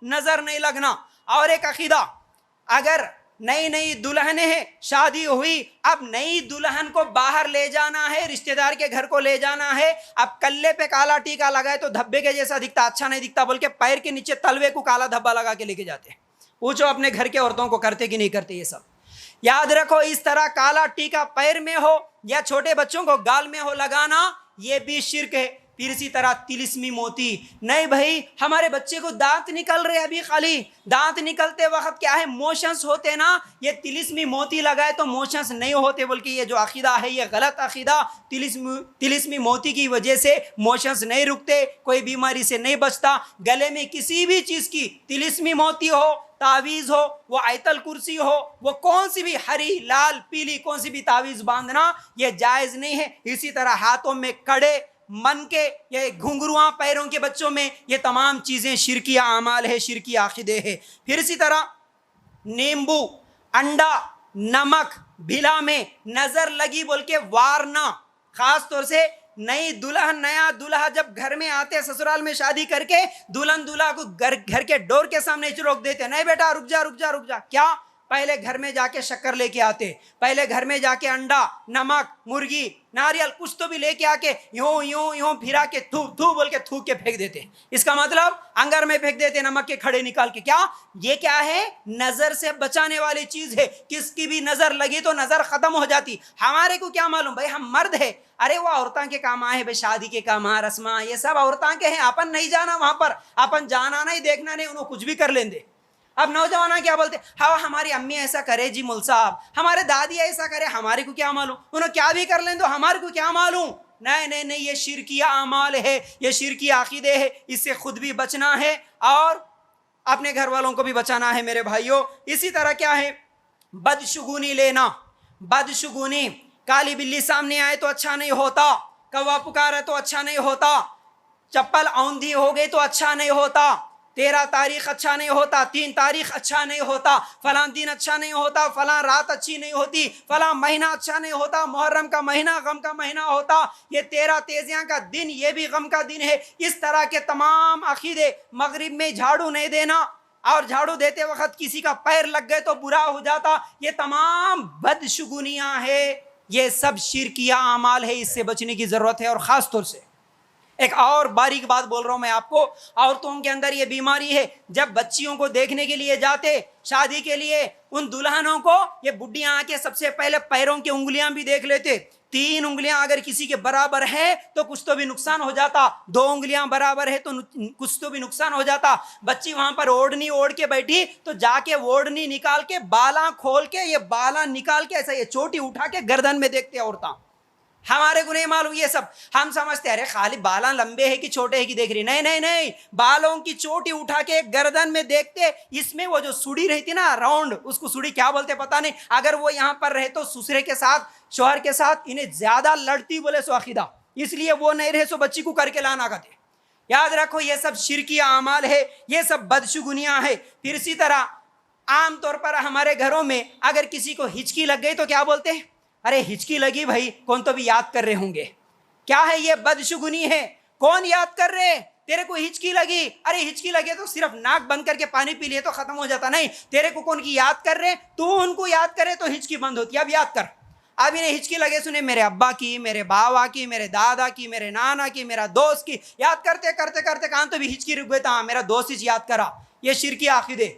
नजर नहीं लगना। और एक अकीदा, अगर नई नई दुल्हन है, शादी हुई, अब नई दुल्हन को बाहर ले जाना है, रिश्तेदार के घर को ले जाना है, अब कल्ले पे काला टीका लगाए तो धब्बे के जैसा दिखता, अच्छा नहीं दिखता, बोल के पैर के नीचे तलवे को काला धब्बा लगा के लेके जाते हैं। पूछो अपने घर के औरतों को करते कि नहीं करते ये सब। याद रखो, इस तरह काला टीका पैर में हो या छोटे बच्चों को गाल में हो लगाना, ये भी शिर्क है। फिर इसी तरह तिलिस्मी मोती, नहीं भाई हमारे बच्चे को दांत निकल रहे, अभी खाली दांत निकलते वक्त क्या है मोशंस होते ना, ये तिलिस्मी मोती लगाए तो मोशंस नहीं होते, बल्कि ये जो अकीदा है ये गलत अकीदा। तिलिस्मी मोती की वजह से मोशंस नहीं रुकते, कोई बीमारी से नहीं बचता। गले में किसी भी चीज़ की तिलिस्मी मोती हो, तावीज़ हो, वो आयतल कुर्सी हो, वो कौन सी भी हरी लाल पीली कौन सी भी तावीज़ बांधना ये जायज़ नहीं है। इसी तरह हाथों में कड़े, मन के, ये घुंघरुआ पैरों के बच्चों में, ये तमाम चीज़ें शिरकी आमाल है, शिरकी आक़िदे है। फिर इसी तरह नींबू, अंडा, नमक, भिला में नज़र लगी बोल के वारना, ख़ास तौर से नई दुल्हन नया दूल्हा जब घर में आते, ससुराल में शादी करके दुल्हन दूल्हा को घर के डोर के सामने रोक देते, नहीं बेटा रुक जा रुक जा रुक जा। क्या? पहले घर में जाके शक्कर लेके आते, पहले घर में जाके अंडा, नमक, मुर्गी, नारियल कुछ तो भी लेके आके यूं यूं यूं फिरा के थू थू बोल के थूक के फेंक देते। इसका मतलब अंगार में फेंक देते, नमक के खड़े निकाल के। क्या ये क्या है? नजर से बचाने वाली चीज है। किसकी भी नजर लगी तो नजर खत्म हो जाती। हमारे को क्या मालूम भाई, हम मर्द है, अरे वो औरतां के काम आए भाई, शादी के काम आ, रस्मा ये सब औरतां के हैं, अपन नहीं जाना वहां पर, अपन जाना नहीं, देखना नहीं, उन्होंने कुछ भी कर लेंगे। अब नौजवान क्या बोलते, हाँ हमारी अम्मी ऐसा करे जी मुल साहब, हमारे दादी ऐसा करे, हमारे को क्या मालूम, उन्हें क्या भी कर लें तो हमारे को क्या मालूम। नहीं नहीं नहीं, ये शिरकी आमाल है, ये शिरकी आकीदे है, इससे खुद भी बचना है और अपने घर वालों को भी बचाना है मेरे भाइयों। इसी तरह क्या है, बदशगुनी लेना, बदशगुनी, काली बिल्ली सामने आए तो अच्छा नहीं होता, कौवा पुकारे तो अच्छा नहीं होता, चप्पल औंधी हो गई तो अच्छा नहीं होता, 13 तारीख अच्छा नहीं होता, 3 तारीख अच्छा नहीं होता, फलां दिन अच्छा नहीं होता, फलां रात अच्छी नहीं होती, फलां महीना अच्छा नहीं होता, मुहर्रम का महीना गम का महीना होता, ये 13 तेजियां का दिन ये भी गम का दिन है। इस तरह के तमाम अकीदे, मगरिब में झाड़ू नहीं देना और झाड़ू देते वक्त किसी का पैर लग गए तो बुरा हो जाता, ये तमाम बदशगुनियाँ है, ये सब शिरकिया आमाल है, इससे बचने की ज़रूरत है। और ख़ास तौर से एक और बारीक बात बोल रहा हूँ मैं आपको, औरतों के अंदर ये बीमारी है, जब बच्चियों को देखने के लिए जाते शादी के लिए, उन दुल्हनों को ये बुढ़ियाँ आके सबसे पहले पैरों की उंगलियां भी देख लेते। 3 उंगलियां अगर किसी के बराबर है तो कुछ तो भी नुकसान हो जाता, 2 उंगलियां बराबर है तो कुछ तो भी नुकसान हो जाता। बच्ची वहां पर ओढ़नी ओढ़ के बैठी तो जाके ओढ़नी निकाल के बाला खोल के, ये बाला निकाल के ऐसा ये चोटी उठा के गर्दन में देखते औरतां। हमारे को नहीं मालूम ये सब, हम समझते अरे खाली बाला लंबे है कि छोटे है कि देख रही, नहीं नहीं नहीं, बालों की चोटी उठा के गर्दन में देखते, इसमें वो जो सुड़ी रहती ना राउंड, उसको सुड़ी क्या बोलते पता नहीं, अगर वो यहाँ पर रहे तो ससुरे के साथ शौहर के साथ इन्हें ज्यादा लड़ती बोले सो अकीदा, इसलिए वो नहीं रहे सो बच्ची को करके लाना कहते। याद रखो ये सब शिरकी आमाल है, ये सब बदशगुनियाँ है। फिर इसी तरह आम तौर पर हमारे घरों में अगर किसी को हिचकी लग गई तो क्या बोलते हैं, अरे हिचकी लगी भाई, कौन तो भी याद कर रहे होंगे। क्या है ये? बदशगुनी है। कौन याद कर रहे? तेरे को हिचकी लगी, अरे हिचकी लगे तो सिर्फ नाक बंद करके पानी पी लिए तो खत्म हो जाता, नहीं, तेरे को कौन की याद कर रहे, तू उनको याद करे तो हिचकी बंद होती है। अब याद कर, अब इन्हें हिचकी लगे सुने मेरे अब्बा की, मेरे बाबा की, मेरे दादा की, मेरे नाना की, मेरा दोस्त की, याद करते करते करते कहाँ तो भी हिचकी रुक गई, हाँ मेरा दोस्त ही याद करा, ये शिरकी आकीदे।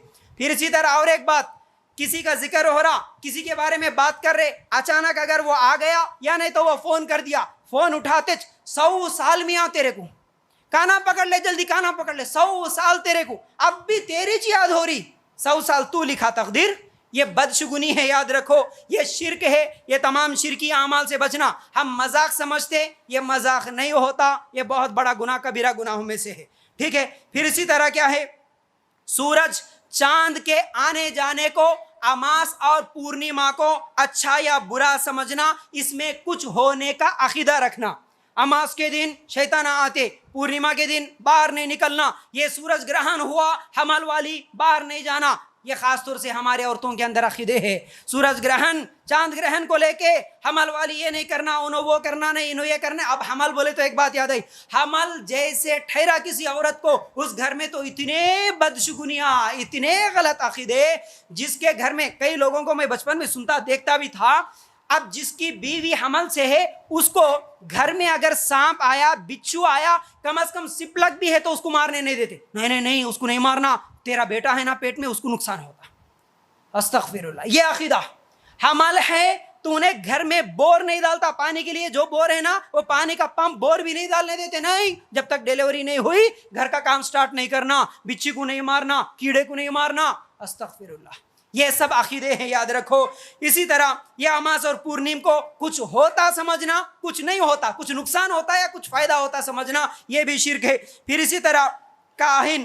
फिर इसी तरह और एक बात, किसी का जिक्र हो रहा, किसी के बारे में बात कर रहे, अचानक अगर वो आ गया या नहीं तो वो फोन कर दिया, फोन उठाते 100 साल मियाँ तेरे को, काना पकड़ ले जल्दी, काना पकड़ ले, 100 साल तेरे को, अब भी तेरी ची याद हो रही, 100 साल तू लिखा तकदीर। ये बदशगुनी है, याद रखो ये शिरक है। ये तमाम शिरकी आमाल से बचना। हम मजाक समझते, ये मजाक नहीं होता, ये बहुत बड़ा गुनाह, कबीरा गुनाहों में से है। ठीक है, फिर इसी तरह क्या है, सूरज चांद के आने जाने को, अमास और पूर्णिमा को अच्छा या बुरा समझना, इसमें कुछ होने का अकीदा रखना। अमास के दिन शैतान आते, पूर्णिमा के दिन बाहर नहीं निकलना, ये सूरज ग्रहण हुआ हमल वाली बाहर नहीं जाना, یہ خاص طور سے ہمارے عورتوں کے اندر عقیدے ہے. سورج گرہن چاند گرہن کو لے کے حمل والی یہ نہیں کرنا, انہوں وہ کرنا نہیں, انہوں یہ کرنا. اب حمل بولے تو ایک بات یاد آئی, حمل جیسے ٹھہرا کسی عورت کو, اس گھر میں تو اتنے بدشگونیاں, اتنے غلط عقیدے, جس کے گھر میں کئی لوگوں کو میں بچپن میں سنتا دیکھتا بھی تھا. اب جس کی بیوی حمل سے ہے, اس کو گھر میں اگر سانپ آیا, بچھو آیا, کم از کم سپلک بھی ہے تو اس کو مارنے نہیں دیتے. نہیں اس کو نہیں مارنا, تیرا بیٹا ہے نا پیٹ میں, اس کو نقصان ہوگا. استغفر اللہ. یہ عقیدہ حمل ہے, تو نے گھر میں بور نہیں ڈالتا پانی کے لیے, جو بور ہے نا وہ پانی کا پمپ بور بھی نہیں ڈالنے دیتے. نہیں, جب تک ڈیلیوری نہیں ہوئی گھر کا کام سٹارٹ نہیں کرنا, بچی کو نہیں مارنا, کیڑے کو نہیں مارنا. استغفر اللہ. یہ سب عقیدے ہیں, یاد رکھو. اسی طرح یہ اماس اور پورنیم کو کچھ ہوتا سمجھنا, کچھ نہیں ہوتا, کچھ نقصان ہوتا ہے یا کچھ فائدہ ہوتا سمجھنا, یہ بھی شرک ہے. پھر اسی طرح کاہن.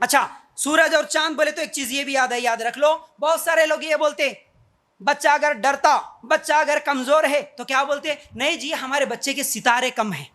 اچھا, سورج اور چاند بولے تو ایک چیز یہ بھی یاد ہے, یاد رکھ لو. بہت سارے لوگ یہ بولتے ہیں بچہ اگر ڈرتا, بچہ اگر کمزور ہے تو کیا بولتے, نہیں جی ہمارے بچے کے ستارے کم ہیں.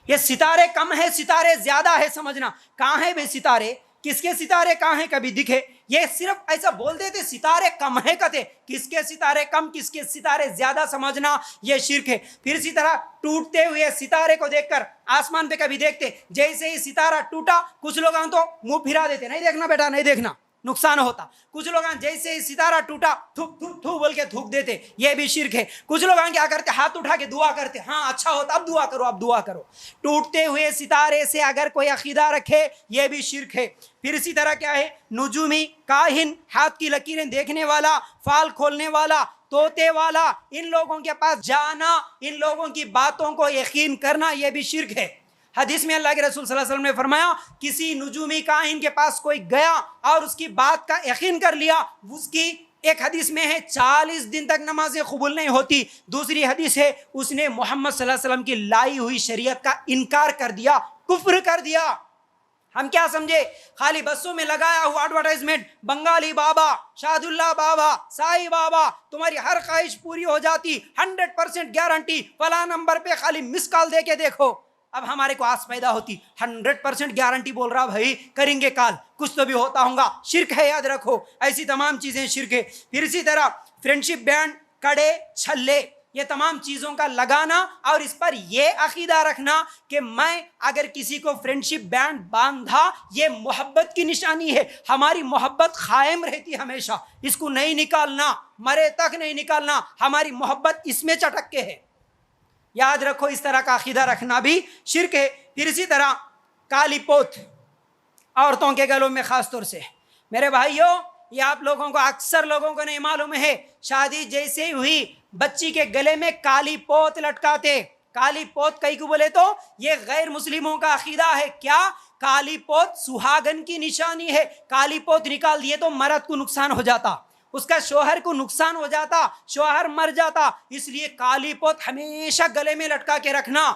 یہ ستارے کم ہے, ستارے زیادہ ہے. سمجھنا کہاں ہے بے ستارے, کس کے ستارے کہاں ہیں کبھی دکھے. یہ صرف ایسا بول دیتے ستارے کم ہے, کہتے کس کے ستارے کم, کس کے ستارے زیادہ, سمجھنا یہ شرک ہے. پھر اسی طرح ٹوٹتے ہوئے ستارے کو دیکھ کر آسمان پہ کبھی دیکھتے, جیسے ہی ستارہ ٹوٹا کچھ لوگ تو منہ پھرا دیتے, نہیں دیکھنا بیٹا نہیں دیکھنا, نقصان ہوتا. کچھ لوگ جیسے ہی ستارہ ٹوٹا تھوک تھوک تھو بول کے تھوک دیتے, یہ بھی شرک ہے. کچھ لوگ کیا کرتے, ہاتھ اٹھا کے دعا کرتے, ہاں اچھا ہوتا, اب دعا کرو, اب دعا کرو. ٹوٹتے ہوئے ستارے سے اگر کوئی عقیدہ رکھے یہ بھی شرک ہے. پھر اسی طرح کیا ہے, نجومی, کاہن, ہاتھ کی لکیریں دیکھنے والا, فال کھولنے والا, طوطے والا, ان لوگوں کے پاس جانا, ان لوگوں کی باتوں کو یقین کرنا, یہ بھی شرک ہے. حدیث میں اللہ کے رسول صلی اللہ علیہ وسلم نے فرمایا, کسی نجومی کاہن کے پاس کوئی گیا اور اس کی بات کا یقین کر لیا, اس کی ایک حدیث میں ہے 40 دن تک نمازیں قبول نہیں ہوتی. دوسری حدیث ہے اس نے محمد صلی اللہ علیہ وسلم کی لائی ہوئی شریعت کا انکار کر دیا, کفر کر دیا. ہم کیا سمجھے, خالی بسوں میں لگایا ہوا ایڈورٹائزمنٹ, بنگالی بابا, شاد اللہ بابا, سائی بابا, تمہاری ہر خواہش پوری ہو جاتی, 100% گارنٹی, فلاں نمبر پہ خالی مس کال دے کے دیکھو. اب ہمارے کو آس پیدا ہوتی, 100% گارنٹی بول رہا بھائی, کریں گے کال, کچھ تو بھی ہوتا ہوگا. شرک ہے, یاد رکھو. ایسی تمام چیزیں شرک ہے. پھر اسی طرح فرینڈشپ بینڈ, کڑے, چھلے, یہ تمام چیزوں کا لگانا اور اس پر یہ عقیدہ رکھنا کہ میں اگر کسی کو فرینڈشپ بینڈ باندھا یہ محبت کی نشانی ہے, ہماری محبت قائم رہتی ہمیشہ, اس کو نہیں نکالنا, مرے تک نہیں نکالنا, ہماری محبت اس میں چٹک کے ہے. یاد رکھو, اس طرح کا عقیدہ رکھنا بھی شرک ہے. پھر اسی طرح کالی پوت عورتوں کے گلوں میں خاص طور سے, میرے بھائیوں یہ آپ لوگوں کو, اکثر لوگوں کو نہیں معلوم ہے, شادی جیسے ہوئی بچی کے گلے میں کالی پوت لٹکاتے. کالی پوت کئی کو بولے تو یہ غیر مسلموں کا عقیدہ ہے. کیا, کالی پوت سہاگن کی نشانی ہے, کالی پوت نکال دیے تو مرد کو نقصان ہو جاتا, اس کا شوہر کو نقصان ہو جاتا, شوہر مر جاتا. اس لیے کالی پوت ہمیشہ گلے میں لٹکا کے رکھنا.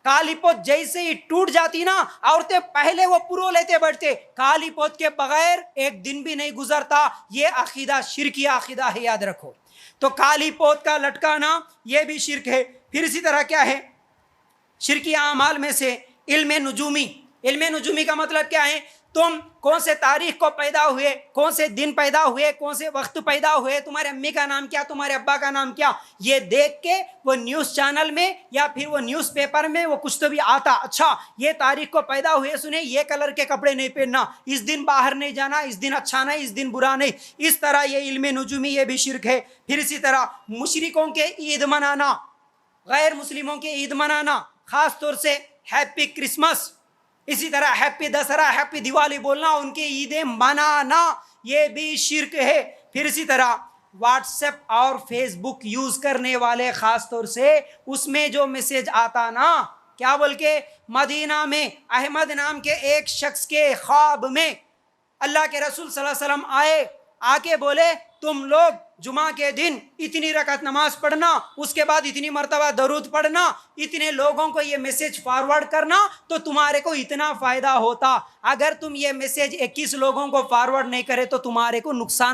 کالی پوت جیسے ہی ٹوٹ جاتی نا, عورتیں پہلے وہ پرو لیتے بیٹھتے, کالی پوت کے بغیر ایک دن بھی نہیں گزرتا. یہ عقیدہ شرکی عقیدہ ہے, یاد رکھو. تو کالی پوت کا لٹکانا یہ بھی شرک ہے. پھر اسی طرح کیا ہے, شرکی اعمال میں سے علم نجومی. علم نجومی کا مطلب کیا ہے, تم کون سے تاریخ کو پیدا ہوئے, کون سے دن پیدا ہوئے, کون سے وقت پیدا ہوئے, تمہارے امی کا نام کیا, تمہارے ابا کا نام کیا, یہ دیکھ کے وہ نیوز چینل میں یا پھر وہ نیوز پیپر میں وہ کچھ تو بھی آتا, اچھا یہ تاریخ کو پیدا ہوئے, سنے یہ کلر کے کپڑے نہیں پہننا, اس دن باہر نہیں جانا, اس دن اچھا نہیں, اس دن برا نہیں. اس طرح یہ علم نجومی یہ بھی شرک ہے. پھر اسی طرح مشرکوں کے عید منانا, غیر مسلموں کے عید منانا, خاص طور سے ہیپی کرسمس, اسی طرح ہیپی دسہرا, ہیپی دیوالی بولنا, ان کی عیدیں منانا, یہ بھی شرک ہے. پھر اسی طرح واٹس ایپ اور فیس بک یوز کرنے والے, خاص طور سے اس میں جو میسیج آتا نا, کیا بول کے, مدینہ میں احمد نام کے ایک شخص کے خواب میں اللہ کے رسول صلی اللہ علیہ وسلم آئے, آ کے بولے تم لوگ جمعہ کے دن اتنی رکعت نماز پڑھنا, اس کے بعد اتنی مرتبہ درود پڑھنا, اتنے لوگوں کو یہ میسیج فارورڈ کرنا تو تمہارے کو اتنا فائدہ ہوتا. اگر تم یہ میسیج 21 لوگوں کو فارورڈ نہیں کرے تو تمہارے کو نقصان